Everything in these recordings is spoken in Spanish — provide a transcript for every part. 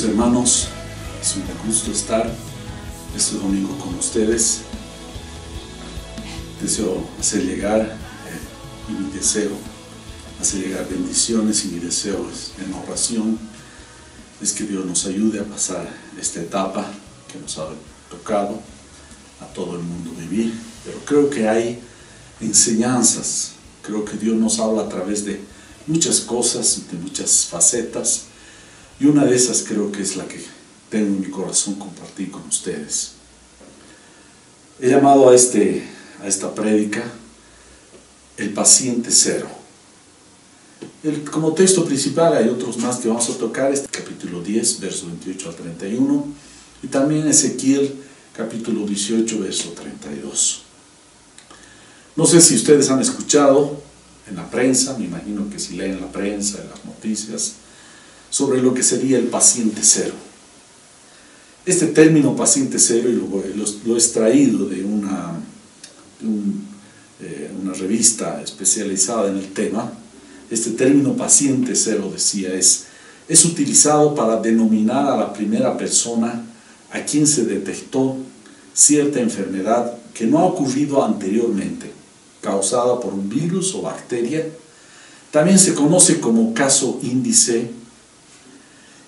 Queridos hermanos, es un gusto estar este domingo con ustedes. Deseo hacer llegar y mi deseo, hacer llegar bendiciones, y mi deseo en oración es que Dios nos ayude a pasar esta etapa que nos ha tocado a todo el mundo vivir. Pero creo que hay enseñanzas, creo que Dios nos habla a través de muchas cosas, de muchas facetas, y una de esas creo que es la que tengo en mi corazón compartir con ustedes. He llamado a esta prédica el paciente cero. Como texto principal hay otros más que vamos a tocar, capítulo 10, verso 28 al 31, y también Ezequiel, capítulo 18, verso 32. No sé si ustedes han escuchado en la prensa, me imagino que si leen la prensa, en las noticias, sobre lo que sería el paciente cero. Este término paciente cero, y lo he extraído de una revista especializada en el tema. Este término paciente cero, decía, es utilizado para denominar a la primera persona a quien se detectó cierta enfermedad que no ha ocurrido anteriormente, causada por un virus o bacteria. También se conoce como caso índice,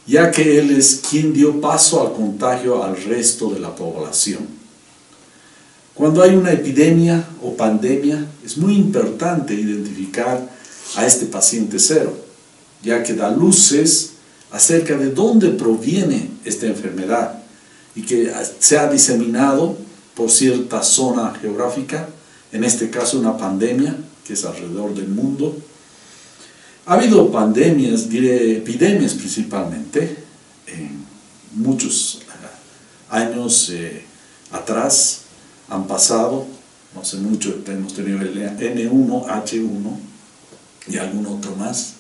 ya que él es quien dio paso al contagio al resto de la población. Cuando hay una epidemia o pandemia, es muy importante identificar a este paciente cero, ya que da luces acerca de dónde proviene esta enfermedad y que se ha diseminado por cierta zona geográfica, en este caso una pandemia que es alrededor del mundo. Ha habido pandemias, epidemias principalmente, en muchos años atrás han pasado, no hace mucho hemos tenido el N1, H1 y algún otro más.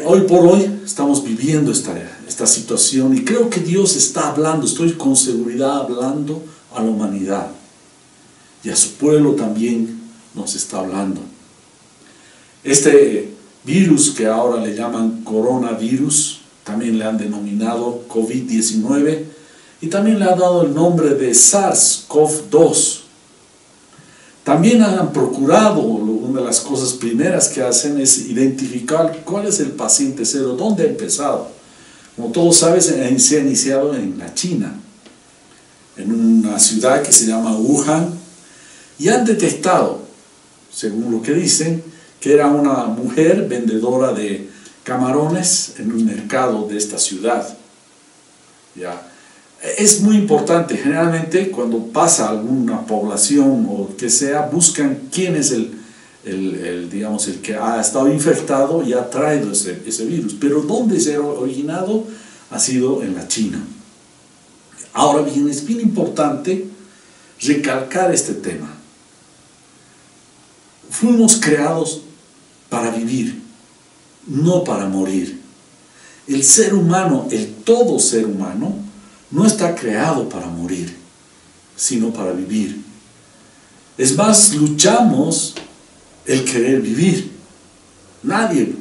Hoy por hoy estamos viviendo esta situación y creo que Dios está hablando, estoy con seguridad hablando a la humanidad y a su pueblo también nos está hablando. Este virus que ahora le llaman coronavirus, también le han denominado COVID-19 y también le han dado el nombre de SARS-CoV-2. También han procurado, una de las cosas primeras que hacen es identificar cuál es el paciente cero, dónde ha empezado. Como todos saben, se ha iniciado en la China, en una ciudad que se llama Wuhan, y han detectado, según lo que dicen, que era una mujer vendedora de camarones en un mercado de esta ciudad. ¿Ya? Es muy importante, generalmente cuando pasa alguna población o que sea, buscan quién es el que ha estado infectado y ha traído ese virus. Pero ¿dónde se ha originado? Ha sido en la China. Ahora bien, es bien importante recalcar este tema. Fuimos creados para vivir, no para morir. El ser humano, todo ser humano, no está creado para morir, sino para vivir. Es más, luchamos el querer vivir. Nadie,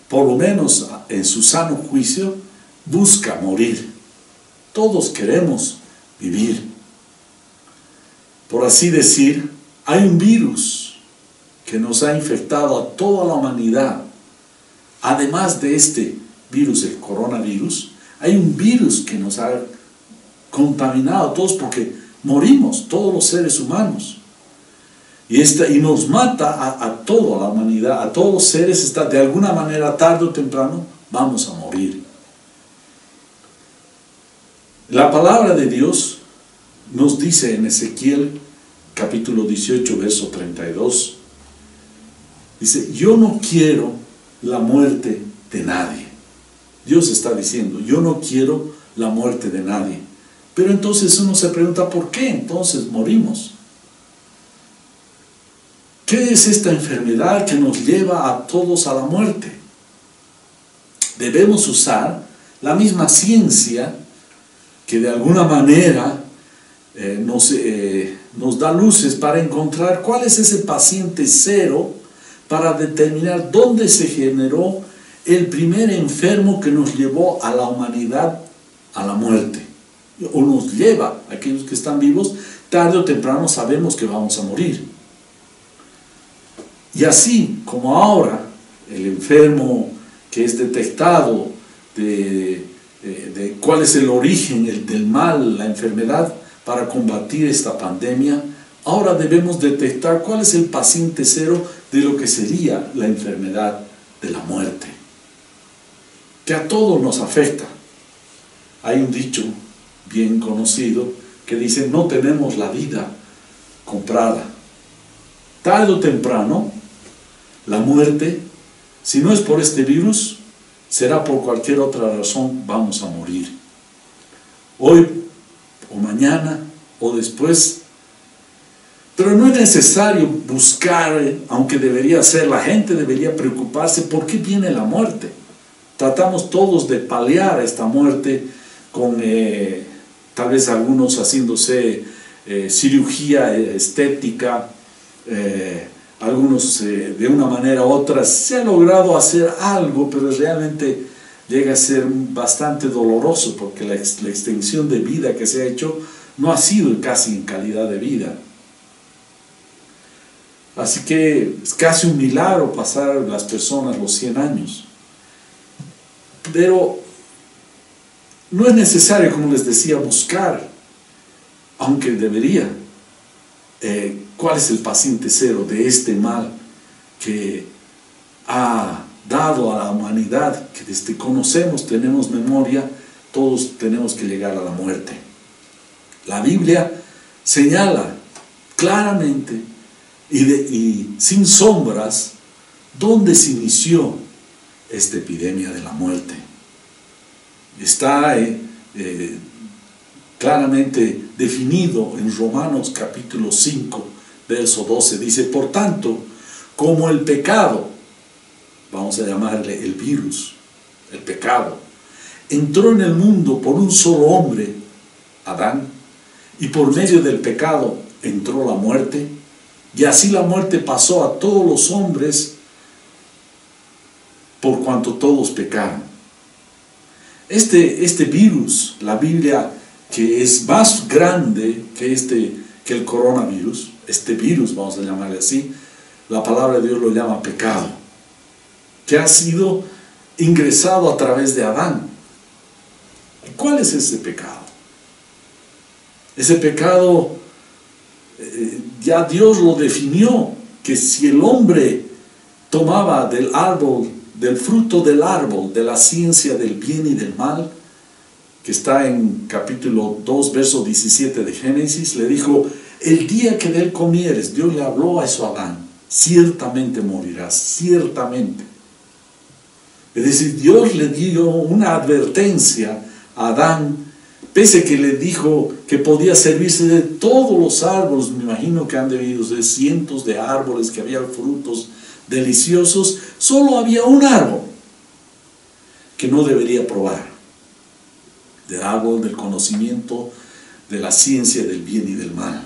por lo menos en su sano juicio, busca morir. Todos queremos vivir. Por así decir, hay un virus que nos ha infectado a toda la humanidad. Además de este virus, el coronavirus, hay un virus que nos ha contaminado a todos porque morimos, todos los seres humanos. Y nos mata a toda la humanidad, a todos los seres, de alguna manera, tarde o temprano, vamos a morir. La palabra de Dios nos dice en Ezequiel, capítulo 18, verso 32, dice, yo no quiero la muerte de nadie. Dios está diciendo, yo no quiero la muerte de nadie. Pero entonces uno se pregunta, ¿por qué entonces morimos? ¿Qué es esta enfermedad que nos lleva a todos a la muerte? Debemos usar la misma ciencia que de alguna manera nos da luces para encontrar cuál es ese paciente cero, para determinar dónde se generó el primer enfermo que nos llevó a la humanidad a la muerte, o nos lleva, aquellos que están vivos, tarde o temprano sabemos que vamos a morir. Y así como ahora el enfermo que es detectado de cuál es el origen del mal, la enfermedad, para combatir esta pandemia, ahora debemos detectar cuál es el paciente cero de lo que sería la enfermedad de la muerte, que a todos nos afecta. Hay un dicho bien conocido que dice: no tenemos la vida comprada. Tarde o temprano, la muerte, si no es por este virus, será por cualquier otra razón, vamos a morir. Hoy, o mañana, o después. Pero no es necesario buscar, aunque debería ser, la gente debería preocuparse por qué viene la muerte. Tratamos todos de paliar esta muerte con tal vez algunos haciéndose cirugía estética, algunos de una manera u otra se ha logrado hacer algo, pero realmente llega a ser bastante doloroso porque la extensión de vida que se ha hecho no ha sido casi en calidad de vida. Así que es casi un milagro pasar las personas los 100 años. Pero no es necesario, como les decía, buscar, aunque debería, cuál es el paciente cero de este mal que ha dado a la humanidad, que desde que conocemos, tenemos memoria, todos tenemos que llegar a la muerte. La Biblia señala claramente y sin sombras dónde se inició esta epidemia de la muerte. Está claramente definido en Romanos capítulo 5, verso 12. Dice: por tanto, como el pecado, vamos a llamarle el virus, el pecado, entró en el mundo por un solo hombre, Adán, y por medio del pecado entró la muerte, y así la muerte pasó a todos los hombres por cuanto todos pecaron. Este virus, la Biblia, que es más grande que el coronavirus, este virus, vamos a llamarle así, la palabra de Dios lo llama pecado, que ha sido ingresado a través de Adán. ¿Cuál es ese pecado? Ese pecado ya Dios lo definió, que si el hombre tomaba del árbol, del fruto del árbol, de la ciencia del bien y del mal, que está en capítulo 2, verso 17 de Génesis, le dijo: el día que de él comieres, Dios le habló a eso a Adán, ciertamente morirás, ciertamente. Es decir, Dios le dio una advertencia a Adán, pese que le dijo que podía servirse de todos los árboles. Me imagino que han debido ser cientos de árboles, que había frutos deliciosos. Solo había un árbol que no debería probar: del árbol del conocimiento de la ciencia del bien y del mal.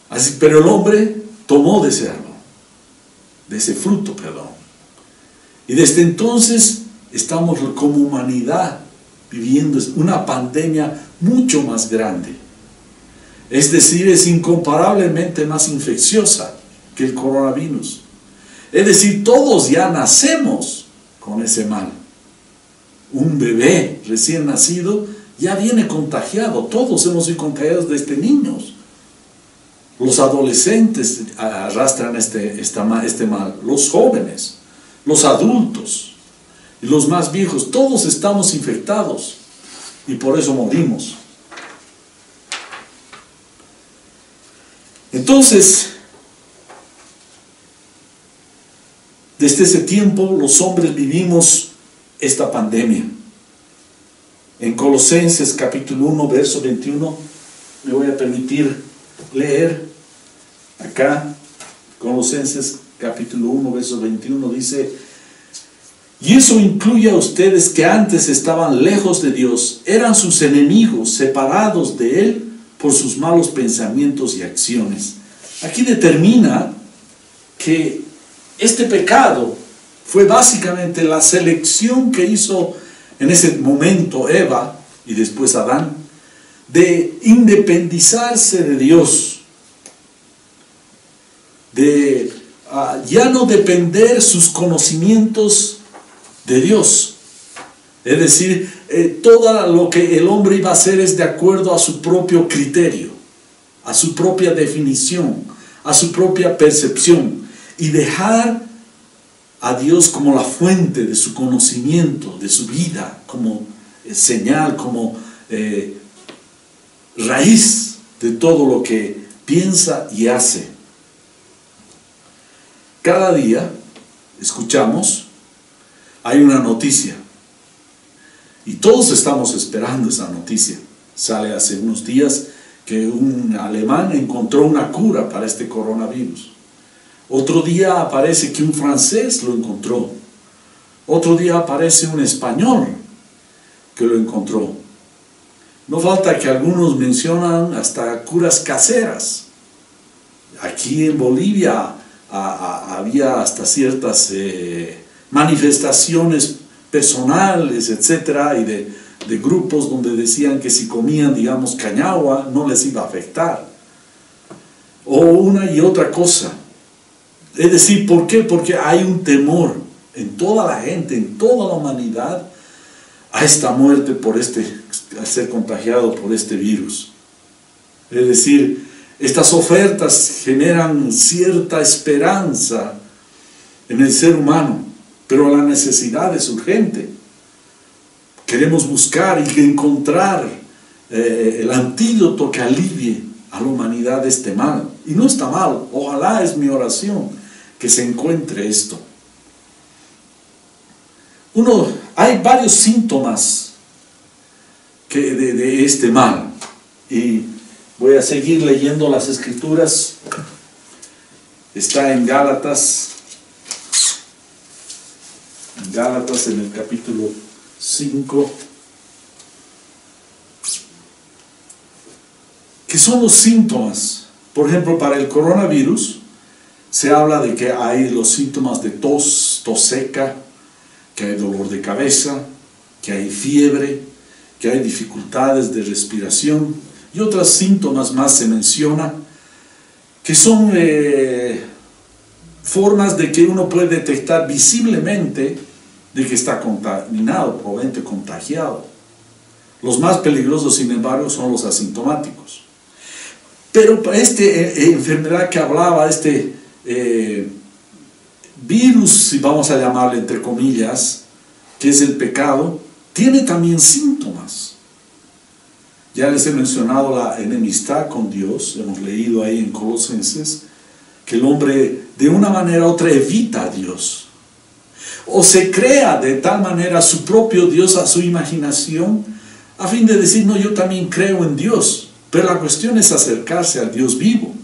Así, pero el hombre tomó de ese árbol, de ese fruto, perdón. Y desde entonces estamos como humanidad viviendo una pandemia mucho más grande. Es decir, es incomparablemente más infecciosa que el coronavirus. Es decir, todos ya nacemos con ese mal. Un bebé recién nacido ya viene contagiado. Todos hemos sido contagiados desde niños. Los adolescentes arrastran este mal. Los jóvenes, los adultos y los más viejos, todos estamos infectados y por eso morimos. Entonces, desde ese tiempo los hombres vivimos esta pandemia. En Colosenses capítulo 1, verso 21, me voy a permitir leer acá. Colosenses capítulo 1, verso 21 dice: y eso incluye a ustedes que antes estaban lejos de Dios, eran sus enemigos, separados de Él por sus malos pensamientos y acciones. Aquí determina que este pecado fue básicamente la selección que hizo en ese momento Eva y después Adán, de independizarse de Dios, de ya no depender sus conocimientos de Dios. Es decir, todo lo que el hombre iba a hacer es de acuerdo a su propio criterio, a su propia definición, a su propia percepción, y dejar a Dios como la fuente de su conocimiento, de su vida, como señal, como raíz de todo lo que piensa y hace. Cada día escuchamos, hay una noticia, y todos estamos esperando esa noticia. Sale hace unos días que un alemán encontró una cura para este coronavirus. Otro día aparece que un francés lo encontró. Otro día aparece un español que lo encontró. No falta que algunos mencionan hasta curas caseras. Aquí en Bolivia había hasta ciertas manifestaciones personales, etcétera, y de grupos donde decían que si comían, digamos, cañagua, no les iba a afectar. O una y otra cosa. Es decir, ¿por qué? Porque hay un temor en toda la gente, en toda la humanidad, a esta muerte a ser contagiado por este virus. Es decir, estas ofertas generan cierta esperanza en el ser humano, pero la necesidad es urgente. Queremos buscar y encontrar el antídoto que alivie a la humanidad de este mal. Y no está mal, ojalá, es mi oración, que se encuentre esto. Hay varios síntomas de este mal, y voy a seguir leyendo las escrituras. Está en Gálatas en el capítulo 5, que son los síntomas. Por ejemplo, para el coronavirus se habla de que hay los síntomas de tos seca, que hay dolor de cabeza, que hay fiebre, que hay dificultades de respiración, y otros síntomas más se menciona, que son formas de que uno puede detectar visiblemente de que está contaminado, probablemente contagiado. Los más peligrosos, sin embargo, son los asintomáticos. Pero esta enfermedad que hablaba, virus, si vamos a llamarle entre comillas, que es el pecado, tiene también síntomas. Ya les he mencionado la enemistad con Dios. Hemos leído ahí en Colosenses que el hombre de una manera u otra evita a Dios, o se crea de tal manera su propio Dios a su imaginación, a fin de decir, no, yo también creo en Dios. Pero la cuestión es acercarse al Dios vivo.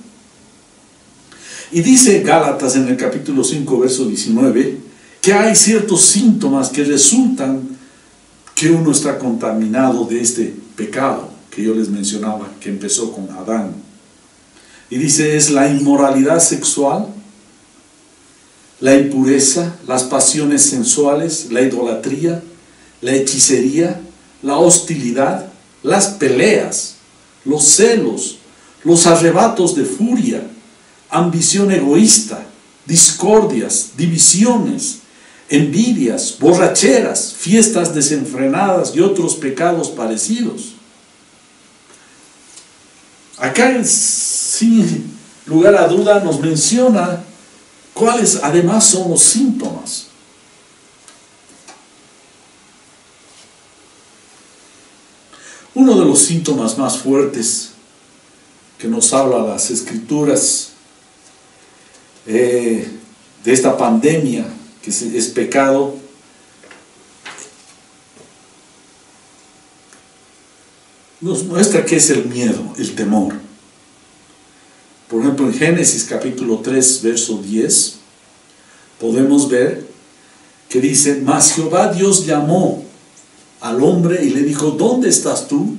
Y dice Gálatas en el capítulo 5, verso 19, que hay ciertos síntomas que resultan que uno está contaminado de este pecado que yo les mencionaba, que empezó con Adán. Y dice, es la inmoralidad sexual, la impureza, las pasiones sensuales, la idolatría, la hechicería, la hostilidad, las peleas, los celos, los arrebatos de furia, ambición egoísta, discordias, divisiones, envidias, borracheras, fiestas desenfrenadas y otros pecados parecidos. Acá, sin lugar a duda, nos menciona cuáles además son los síntomas. Uno de los síntomas más fuertes que nos habla las escrituras de esta pandemia, que es pecado, nos muestra que es el miedo, el temor. Por ejemplo, en Génesis capítulo 3, verso 10, podemos ver que dice, mas Jehová Dios llamó al hombre y le dijo, ¿dónde estás tú?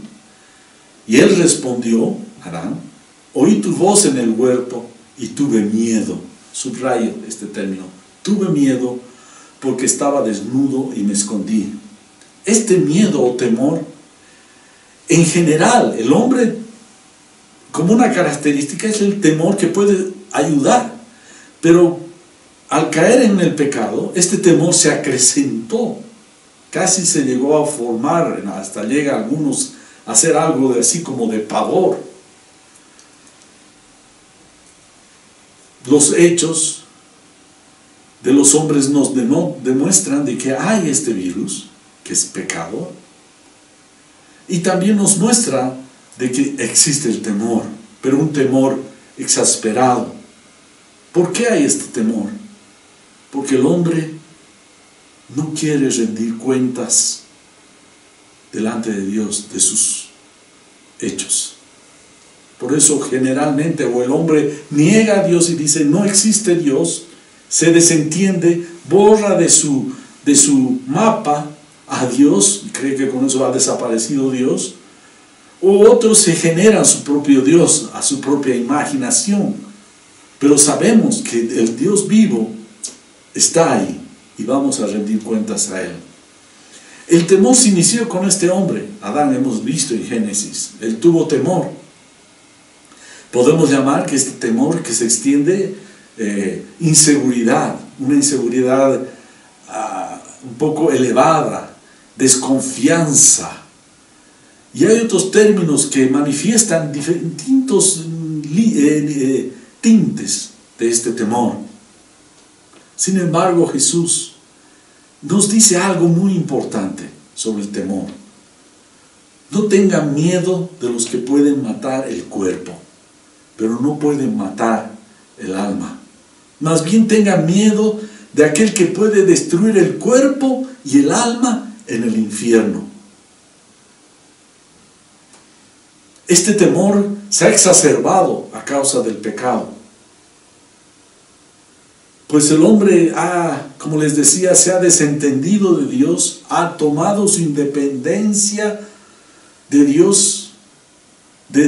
Y él respondió, Adán, oí tu voz en el huerto y tuve miedo. Subrayo este término, tuve miedo porque estaba desnudo y me escondí. Este miedo o temor, en general, el hombre, como una característica, es el temor que puede ayudar, pero al caer en el pecado, este temor se acrecentó, casi se llegó a formar, hasta llega a algunos a hacer algo de así como de pavor. Los hechos de los hombres nos demuestran de que hay este virus, que es pecado, y también nos muestra de que existe el temor, pero un temor exasperado. ¿Por qué hay este temor? Porque el hombre no quiere rendir cuentas delante de Dios de sus hechos. Por eso generalmente o el hombre niega a Dios y dice no existe Dios, se desentiende, borra de su mapa a Dios, y cree que con eso ha desaparecido Dios, o otros se generan su propio Dios, a su propia imaginación. Pero sabemos que el Dios vivo está ahí y vamos a rendir cuentas a Él. El temor se inició con este hombre, Adán, hemos visto en Génesis. Él tuvo temor. Podemos llamar que este temor que se extiende, inseguridad, una inseguridad un poco elevada, desconfianza. Y hay otros términos que manifiestan distintos tintes de este temor. Sin embargo, Jesús nos dice algo muy importante sobre el temor. No tengan miedo de los que pueden matar el cuerpo, pero no pueden matar el alma. Más bien tengan miedo de aquel que puede destruir el cuerpo y el alma en el infierno. Este temor se ha exacerbado a causa del pecado. Pues el hombre como les decía, se ha desentendido de Dios, ha tomado su independencia de Dios, de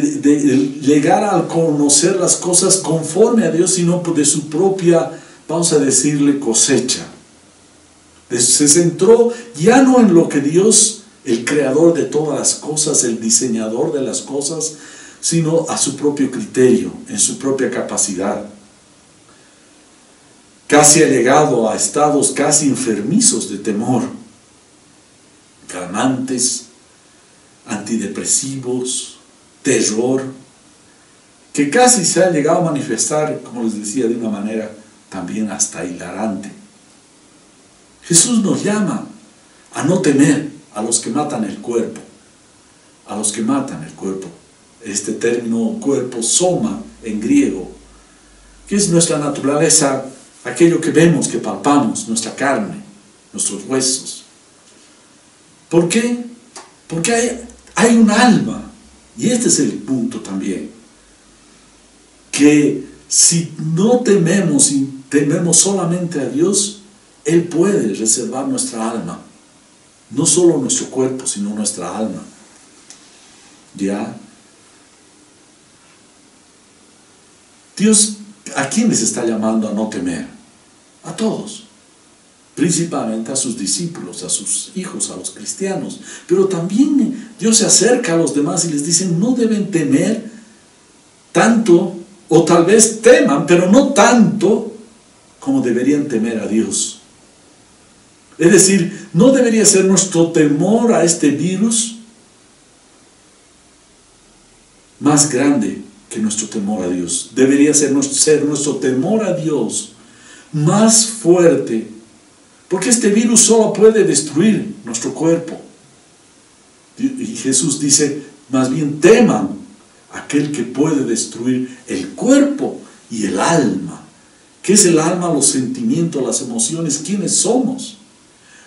llegar a conocer las cosas conforme a Dios, sino de su propia, vamos a decirle, cosecha. Se centró ya no en lo que Dios, el creador de todas las cosas, el diseñador de las cosas, sino a su propio criterio, en su propia capacidad. Casi ha llegado a estados casi enfermizos de temor, calmantes, antidepresivos, terror, que casi se ha llegado a manifestar, como les decía, de una manera también hasta hilarante. Jesús nos llama a no temer a los que matan el cuerpo, a los que matan el cuerpo. Este término cuerpo, soma en griego, que es nuestra naturaleza, aquello que vemos, que palpamos, nuestra carne, nuestros huesos. ¿Por qué? Porque hay un alma, y este es el punto también, que si no tememos y tememos solamente a Dios, Él puede reservar nuestra alma, no solo nuestro cuerpo, sino nuestra alma. ¿Ya? Dios, ¿a quién les está llamando a no temer? A todos, principalmente a sus discípulos, a sus hijos, a los cristianos. Pero también Dios se acerca a los demás y les dice, no deben temer tanto, o tal vez teman, pero no tanto como deberían temer a Dios. Es decir, no debería ser nuestro temor a este virus más grande que nuestro temor a Dios. Debería ser nuestro temor a Dios más fuerte, porque este virus solo puede destruir nuestro cuerpo. Y Jesús dice, más bien teman a aquel que puede destruir el cuerpo y el alma. ¿Qué es el alma? Los sentimientos, las emociones, ¿quiénes somos?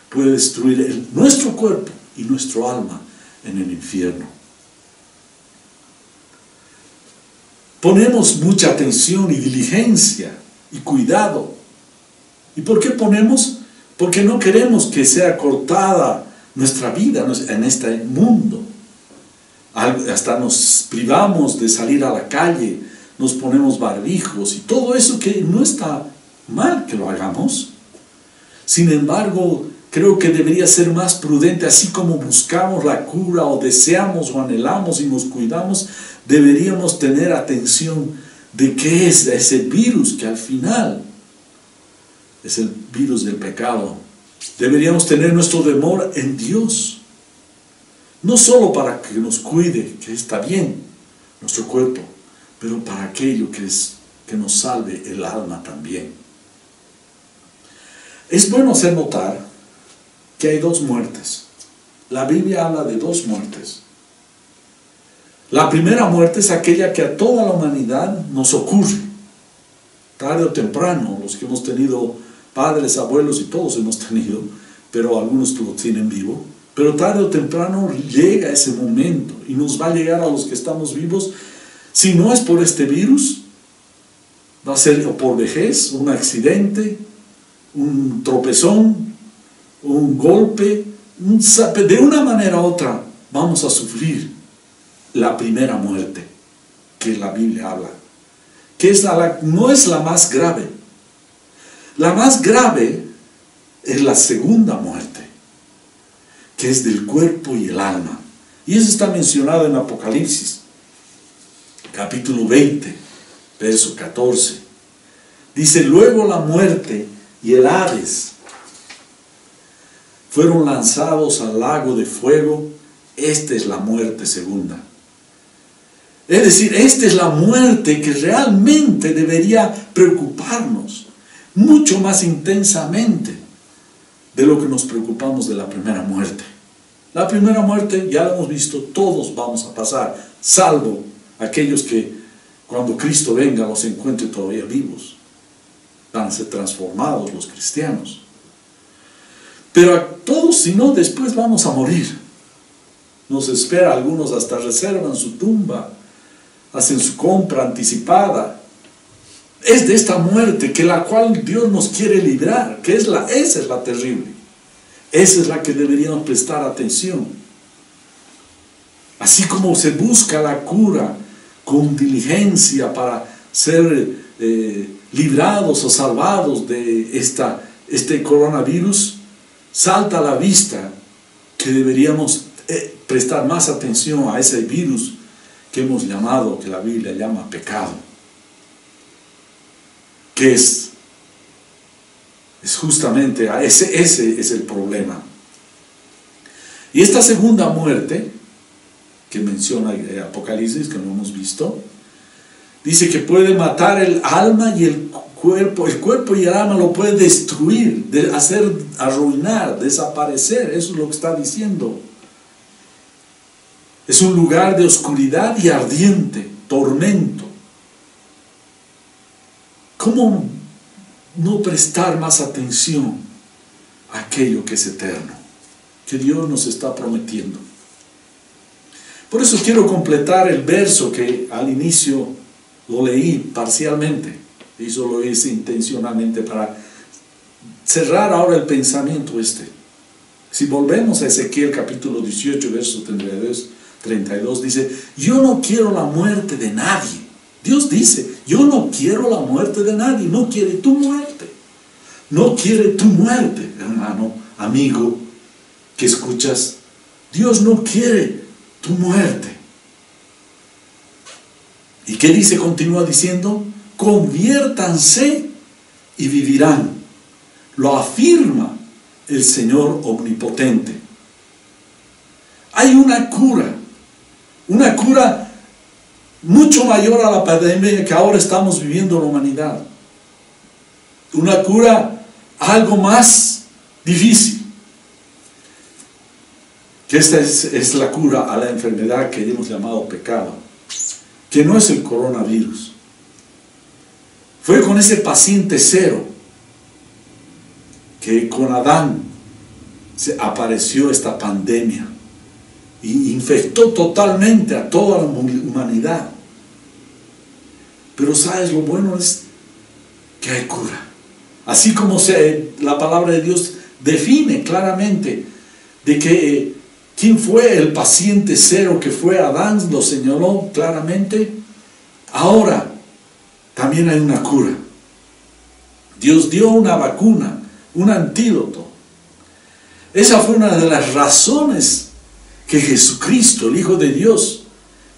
Puede destruir nuestro cuerpo y nuestro alma en el infierno. Ponemos mucha atención y diligencia y cuidado. ¿Y por qué ponemos? Porque no queremos que sea cortada nuestra vida en este mundo. Hasta nos privamos de salir a la calle, nos ponemos barbijos y todo eso, que no está mal que lo hagamos. Sin embargo, creo que debería ser más prudente, así como buscamos la cura o deseamos o anhelamos y nos cuidamos, deberíamos tener atención de qué es ese virus que al final es el virus del pecado. Deberíamos tener nuestro temor en Dios, no solo para que nos cuide, que está bien, nuestro cuerpo, pero para aquello que nos salve el alma también. Es bueno hacer notar que hay dos muertes. La Biblia habla de dos muertes. La primera muerte es aquella que a toda la humanidad nos ocurre, tarde o temprano. Los que hemos tenido padres, abuelos y todos hemos tenido, pero algunos lo tienen vivo, pero tarde o temprano llega ese momento y nos va a llegar a los que estamos vivos. Si no es por este virus, va a ser por vejez, un accidente, un tropezón, un golpe, de una manera u otra vamos a sufrir la primera muerte que la Biblia habla, que no es la más grave. La más grave es la segunda muerte, que es del cuerpo y el alma, y eso está mencionado en Apocalipsis capítulo 20 verso 14. Dice: luego la muerte y el Hades fueron lanzados al lago de fuego. Esta es la muerte segunda. Es decir, esta es la muerte que realmente debería preocuparnos mucho más intensamente de lo que nos preocupamos de la primera muerte. La primera muerte, ya lo hemos visto, todos vamos a pasar, salvo aquellos que cuando Cristo venga los encuentre todavía vivos. Van a ser transformados los cristianos. Pero a todos, si no, después vamos a morir. Nos espera, algunos hasta reservan su tumba, hacen su compra anticipada. Es de esta muerte que la cual Dios nos quiere librar, que esa es la terrible. Esa es la que deberíamos prestar atención. Así como se busca la cura con diligencia para ser librados o salvados de este coronavirus, salta a la vista que deberíamos prestar más atención a ese virus que hemos llamado, que la Biblia llama pecado, que es justamente ese es el problema. Y esta segunda muerte que menciona Apocalipsis, que no hemos visto, dice que puede matar el alma y el cuerpo y el alma lo puede destruir, hacer arruinar, desaparecer. Eso es lo que está diciendo. Es un lugar de oscuridad y ardiente, tormento. ¿Cómo no prestar más atención a aquello que es eterno, que Dios nos está prometiendo? Por eso quiero completar el verso que al inicio lo leí parcialmente, y eso lo hice intencionalmente para cerrar ahora el pensamiento Si volvemos a Ezequiel capítulo 18, verso 32, dice: yo no quiero la muerte de nadie. Dios dice: yo no quiero la muerte de nadie. No quiere tu muerte. No quiere tu muerte, hermano, amigo, que escuchas. Dios no quiere tu muerte. ¿Y qué dice? Continúa diciendo: conviértanse y vivirán. Lo afirma el Señor omnipotente. Hay una cura mucho mayor a la pandemia que ahora estamos viviendo en la humanidad. Una cura algo más difícil. Que esta es la cura a la enfermedad que hemos llamado pecado, que no es el coronavirus. Fue con ese paciente cero que con Adán se apareció esta pandemia y infectó totalmente a toda la humanidad. Pero ¿sabes? Lo bueno es que hay cura. Así como la palabra de Dios define claramente de que quién fue el paciente cero, que fue Adán, lo señaló claramente. Ahora también hay una cura. Dios dio una vacuna un antídoto. Esa fue una de las razones que Jesucristo, el Hijo de Dios,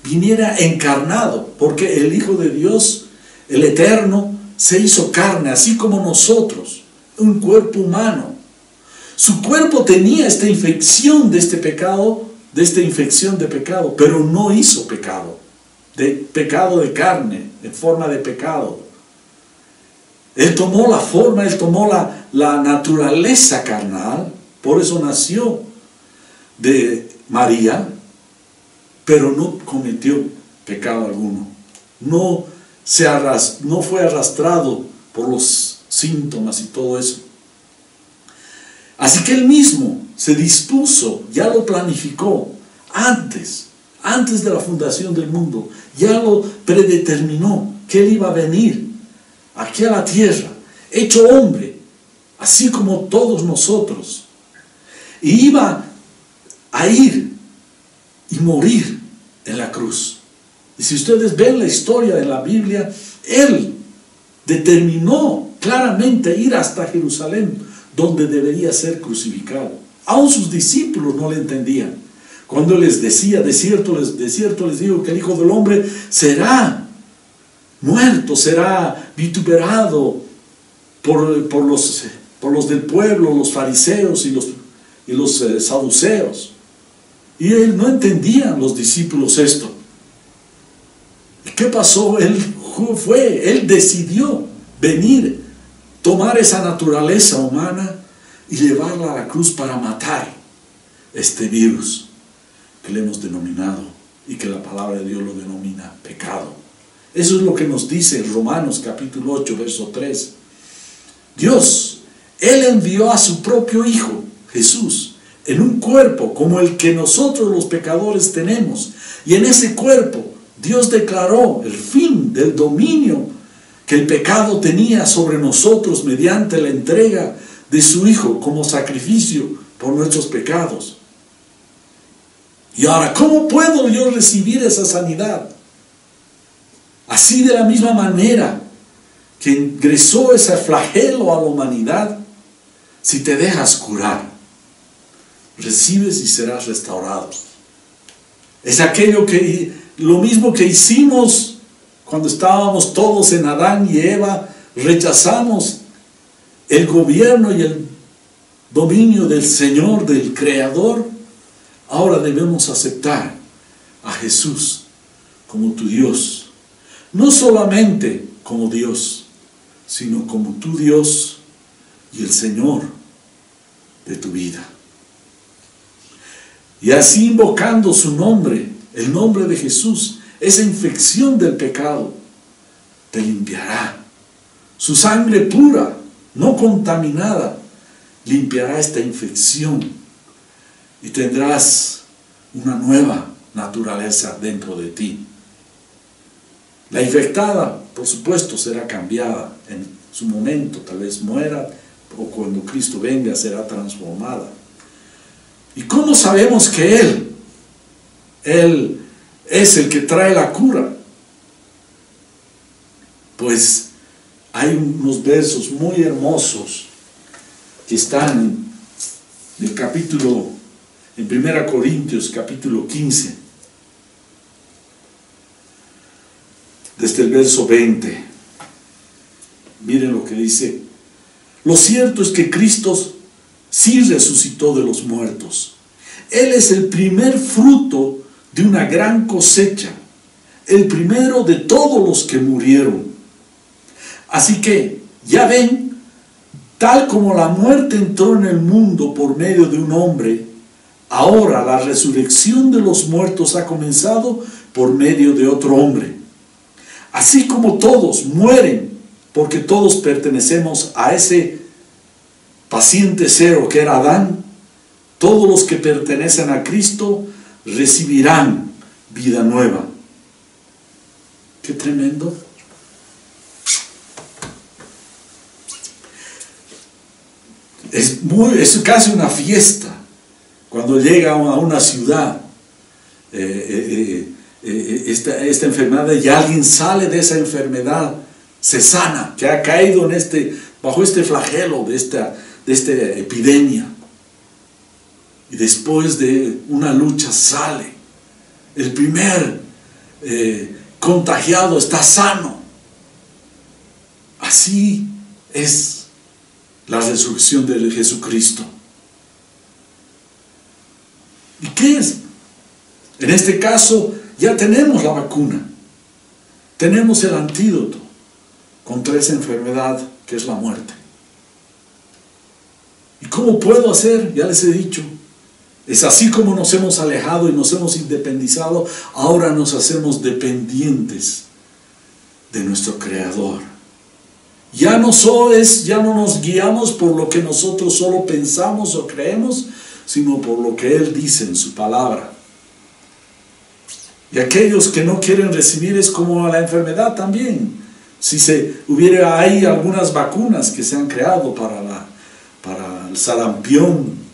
viniera encarnado, porque el Hijo de Dios, el Eterno, se hizo carne, así como nosotros, un cuerpo humano. Su cuerpo tenía esta infección de este pecado, de esta infección de pecado, pero no hizo pecado de carne, en forma de pecado. Él tomó la forma, él tomó la naturaleza carnal, por eso nació de María, pero no cometió pecado alguno. No fue arrastrado por los síntomas y todo eso. Así que él mismo se dispuso, ya lo planificó antes de la fundación del mundo, ya lo predeterminó que él iba a venir aquí a la tierra, hecho hombre, así como todos nosotros, y iba a ir y morir en la cruz. Y si ustedes ven la historia de la Biblia, él determinó claramente ir hasta Jerusalén, donde debería ser crucificado. Aún sus discípulos no le entendían. Cuando les decía, de cierto les digo que el Hijo del Hombre será muerto, será vituperado por los del pueblo, los fariseos y los saduceos. Y él no entendían los discípulos esto. ¿Y qué pasó? Él decidió venir, tomar esa naturaleza humana y llevarla a la cruz para matar este virus que le hemos denominado y que la palabra de Dios lo denomina pecado. Eso es lo que nos dice Romanos capítulo 8, verso 3. Dios, Él envió a su propio Hijo, Jesús, en un cuerpo como el que nosotros los pecadores tenemos. Y en ese cuerpo Dios declaró el fin del dominio que el pecado tenía sobre nosotros mediante la entrega de su Hijo como sacrificio por nuestros pecados. Y ahora, ¿cómo puedo yo recibir esa sanidad? Así, de la misma manera que ingresó ese flagelo a la humanidad, si te dejas curar, recibes y serás restaurado. Es lo mismo que hicimos cuando estábamos todos en Adán y Eva, rechazamos el gobierno y el dominio del Señor, del Creador. Ahora debemos aceptar a Jesús como tu Dios. No solamente como Dios, sino como tu Dios y el Señor de tu vida. Y así, invocando su nombre, el nombre de Jesús, esa infección del pecado te limpiará. Su sangre pura, no contaminada, limpiará esta infección y tendrás una nueva naturaleza dentro de ti. La infectada, por supuesto, será cambiada en su momento, tal vez muera, o cuando Cristo venga será transformada. ¿Y cómo sabemos que Él es el que trae la cura? Pues hay unos versos muy hermosos que están en el capítulo, en 1 Corintios capítulo 15, desde el verso 20. Miren lo que dice: lo cierto es que Cristo sí resucitó de los muertos. Él es el primer fruto de una gran cosecha, el primero de todos los que murieron. Así que, ya ven, tal como la muerte entró en el mundo por medio de un hombre, ahora la resurrección de los muertos ha comenzado por medio de otro hombre. Así como todos mueren, porque todos pertenecemos a ese paciente cero que era Adán, todos los que pertenecen a Cristo recibirán vida nueva. ¡Qué tremendo! Es casi una fiesta cuando llega a una ciudad esta enfermedad y alguien sale de esa enfermedad, se sana, que ha caído bajo este flagelo de esta epidemia. Y después de una lucha sale. El primer contagiado está sano. Así es la resurrección de Jesucristo. ¿Y qué es? En este caso ya tenemos la vacuna. Tenemos el antídoto contra esa enfermedad que es la muerte. ¿Y cómo puedo hacer? Ya les he dicho. Es así como nos hemos alejado y nos hemos independizado, ahora nos hacemos dependientes de nuestro Creador. Ya no nos guiamos por lo que nosotros solo pensamos o creemos, sino por lo que Él dice en su palabra. Y aquellos que no quieren recibir es como la enfermedad también. Si hubiera ahí algunas vacunas que se han creado para el sarampión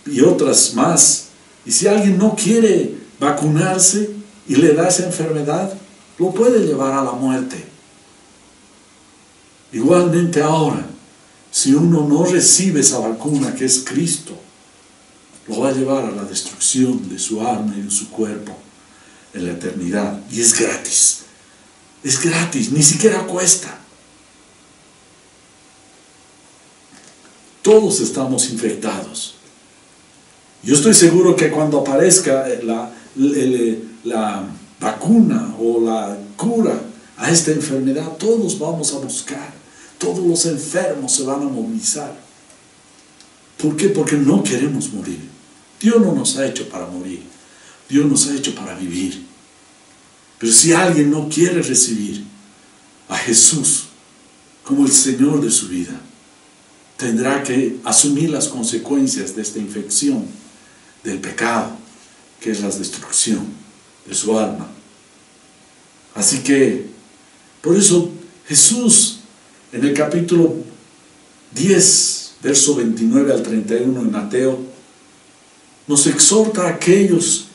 y otras más, y si alguien no quiere vacunarse y le da esa enfermedad, lo puede llevar a la muerte. Igualmente ahora, si uno no recibe esa vacuna que es Cristo, lo va a llevar a la destrucción de su alma y de su cuerpo en la eternidad. Y es gratis. Es gratis, ni siquiera cuesta. Todos estamos infectados. Yo estoy seguro que cuando aparezca la vacuna o la cura a esta enfermedad, todos vamos a buscar. Todos los enfermos se van a movilizar. ¿Por qué? Porque no queremos morir. Dios no nos ha hecho para morir. Dios nos ha hecho para vivir. Pero si alguien no quiere recibir a Jesús como el Señor de su vida, tendrá que asumir las consecuencias de esta infección del pecado, que es la destrucción de su alma. Así que, por eso Jesús, en el capítulo 10, verso 29 al 31 en Mateo, nos exhorta a aquellos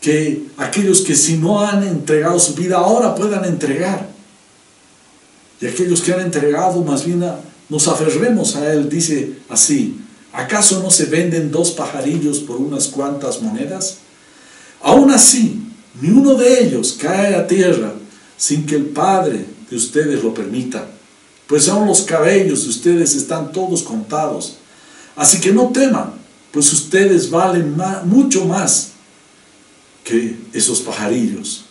que si no han entregado su vida, ahora puedan entregar. Y aquellos que han entregado, más bien nos aferremos a Él. Dice así: ¿acaso no se venden 2 pajarillos por unas cuantas monedas? Aún así, ni uno de ellos cae a tierra sin que el Padre de ustedes lo permita, pues aún los cabellos de ustedes están todos contados. Así que no teman, pues ustedes valen mucho más que esos pajarillos.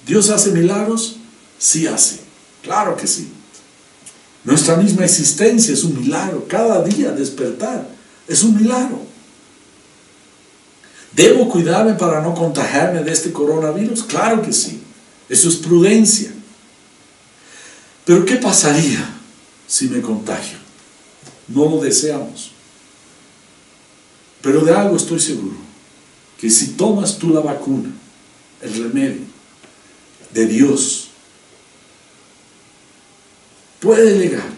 ¿Dios hace milagros? Sí hace, claro que sí. Nuestra misma existencia es un milagro. Cada día despertar es un milagro. ¿Debo cuidarme para no contagiarme de este coronavirus? Claro que sí. Eso es prudencia. Pero ¿qué pasaría si me contagio? No lo deseamos. Pero de algo estoy seguro: que si tomas tú la vacuna, el remedio de Dios, puede llegar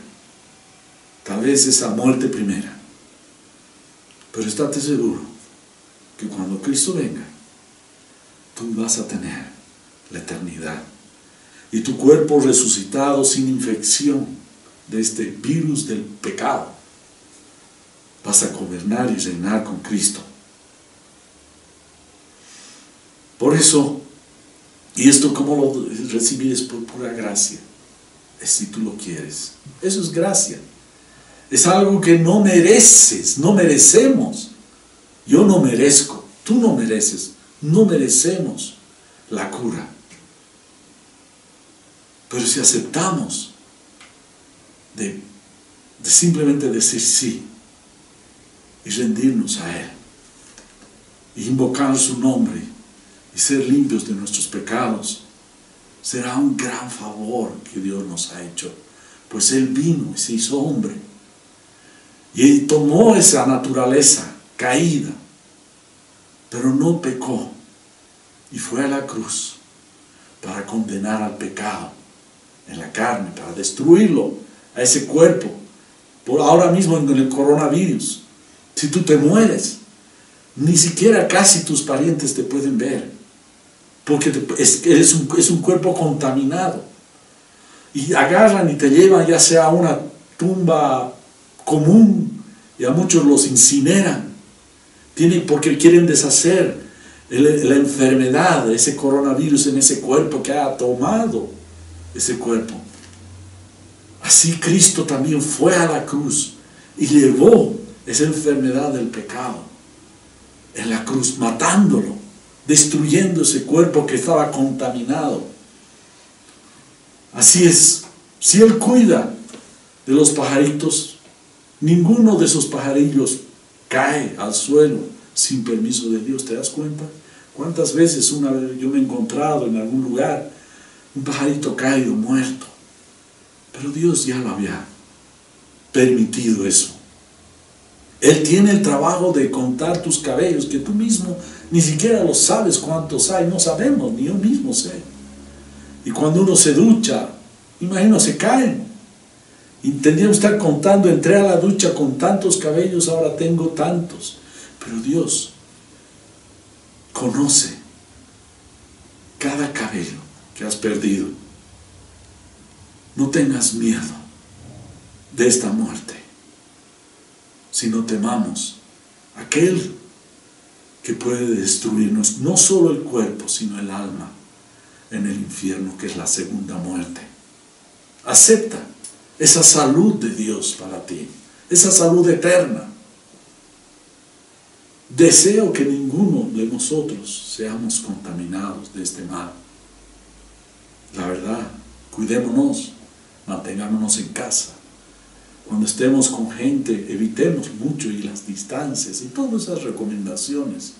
tal vez esa muerte primera, pero estate seguro que cuando Cristo venga, tú vas a tener la eternidad y tu cuerpo resucitado sin infección de este virus del pecado. Vas a gobernar y reinar con Cristo. Por eso, y esto como lo recibir es por pura gracia, es si tú lo quieres. Eso es gracia. Es algo que no mereces, no merecemos. Yo no merezco, tú no mereces, no merecemos la cura. Pero si aceptamos de simplemente decir sí y rendirnos a Él, y invocar su nombre y ser limpios de nuestros pecados, será un gran favor que Dios nos ha hecho, pues Él vino y se hizo hombre y Él tomó esa naturaleza caída, pero no pecó, y fue a la cruz para condenar al pecado en la carne, para destruirlo, a ese cuerpo. Por ahora mismo en el coronavirus, si tú te mueres, ni siquiera casi tus parientes te pueden ver, porque es un cuerpo contaminado, y agarran y te llevan ya sea a una tumba común y a muchos los incineran. Porque quieren deshacer la enfermedad, ese coronavirus en ese cuerpo que ha tomado ese cuerpo. Así Cristo también fue a la cruz y llevó esa enfermedad del pecado en la cruz, matándolo, destruyendo ese cuerpo que estaba contaminado. Así es, si Él cuida de los pajaritos, ninguno de esos pajarillos cae al suelo sin permiso de Dios. ¿Te das cuenta? ¿Cuántas veces una vez yo me he encontrado en algún lugar un pajarito caído, muerto? Pero Dios ya lo había permitido eso. Él tiene el trabajo de contar tus cabellos, que tú mismo ni siquiera lo sabes cuántos hay, no sabemos, ni yo mismo sé. Y cuando uno se ducha, imagino, se caen. Y tendríamos que estar contando, entré a la ducha con tantos cabellos, ahora tengo tantos. Pero Dios conoce cada cabello que has perdido. No tengas miedo de esta muerte, sino temamos a aquel que puede destruirnos, no solo el cuerpo, sino el alma, en el infierno, que es la segunda muerte. Acepta esa salud de Dios para ti, esa salud eterna. Deseo que ninguno de nosotros seamos contaminados de este mal. La verdad, cuidémonos, mantengámonos en casa. Cuando estemos con gente, evitemos mucho y las distancias y todas esas recomendaciones.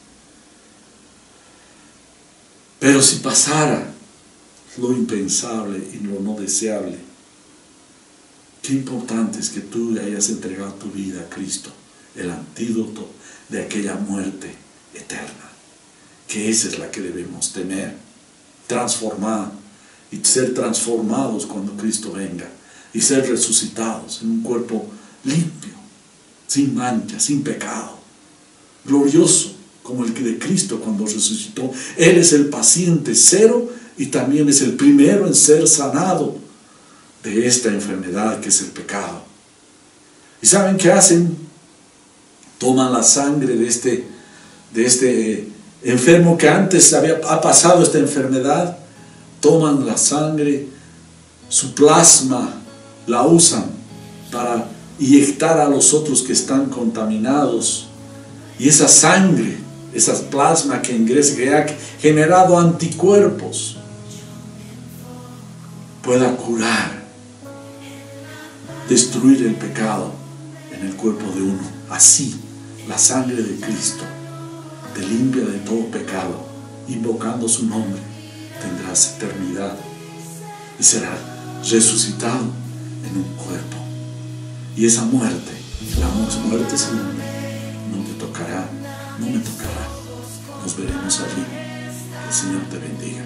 Pero si pasara lo impensable y lo no deseable, qué importante es que tú hayas entregado tu vida a Cristo, el antídoto de aquella muerte eterna, que esa es la que debemos temer, transformar y ser transformados cuando Cristo venga y ser resucitados en un cuerpo limpio, sin mancha, sin pecado, glorioso como el que de Cristo cuando resucitó. Él es el paciente cero y también es el primero en ser sanado de esta enfermedad que es el pecado. ¿Y saben qué hacen? Toman la sangre de este enfermo que antes ha pasado esta enfermedad, toman la sangre, su plasma la usan para inyectar a los otros que están contaminados, y esa sangre, esa plasma que ingresa, que ha generado anticuerpos, pueda curar, destruir el pecado en el cuerpo de uno. Así, la sangre de Cristo te limpia de todo pecado. Invocando su nombre, tendrás eternidad y serás resucitado en un cuerpo. Y esa muerte, la muerte sin nombre, no te tocará, no me tocará. Nos veremos allí. El Señor te bendiga.